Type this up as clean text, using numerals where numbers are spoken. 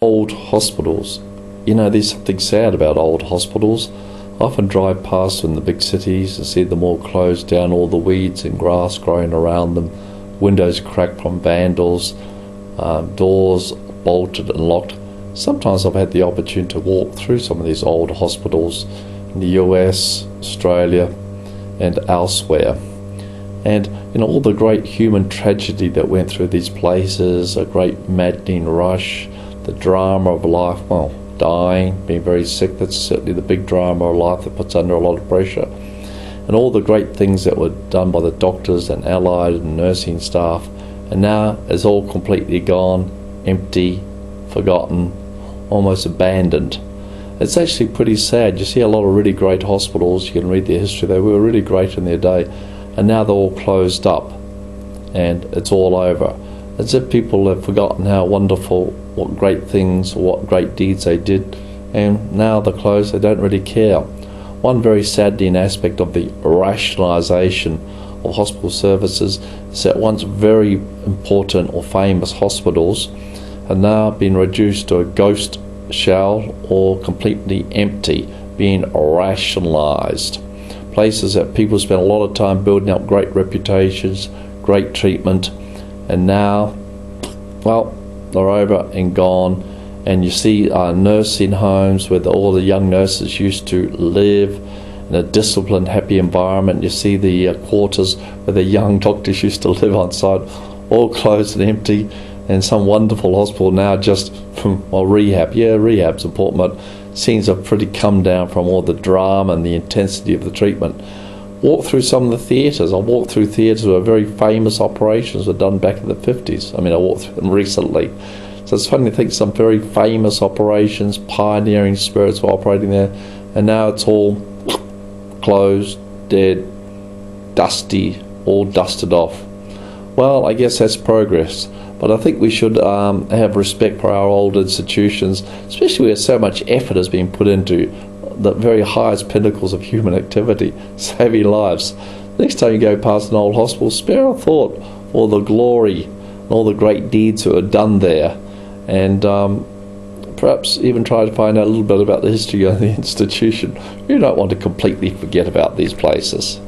Old hospitals. You know, there's something sad about old hospitals. I often drive past in the big cities and see them all closed down, all the weeds and grass growing around them, windows cracked from vandals, doors bolted and locked. Sometimes I've had the opportunity to walk through some of these old hospitals in the US, Australia and elsewhere. And you know, all the great human tragedy that went through these places, a great maddening rush, the drama of life, well, dying, being very sick, that's certainly the big drama of life that puts under a lot of pressure. And all the great things that were done by the doctors and allied and nursing staff, and now it's all completely gone, empty, forgotten, almost abandoned. It's actually pretty sad. You see a lot of really great hospitals, you can read their history, they were really great in their day, and now they're all closed up and it's all over. As if people have forgotten how wonderful, what great things, what great deeds they did, and now they're closed, they don't really care. One very saddening aspect of the rationalisation of hospital services is that once very important or famous hospitals are now being reduced to a ghost shell or completely empty, being rationalised. Places that people spend a lot of time building up great reputations, great treatment, and now, well, they're over and gone. And you see nursing homes where all the young nurses used to live in a disciplined, happy environment. You see the quarters where the young doctors used to live on site, all closed and empty. And some wonderful hospital now just from, well, rehab. Yeah, rehab's important, but seems to have pretty come down from all the drama and the intensity of the treatment. Walk through some of the theatres. I walked through theatres where very famous operations were done back in the 50s. I mean, I walked through them recently. So it's funny to think some very famous operations, pioneering spirits were operating there, and now it's all closed, dead, dusty, all dusted off. Well, I guess that's progress. But I think we should have respect for our old institutions, especially where so much effort has been put into the very highest pinnacles of human activity, saving lives. Next time you go past an old hospital, spare a thought for the glory and all the great deeds that were done there, and perhaps even try to find out a little bit about the history of the institution. You don't want to completely forget about these places.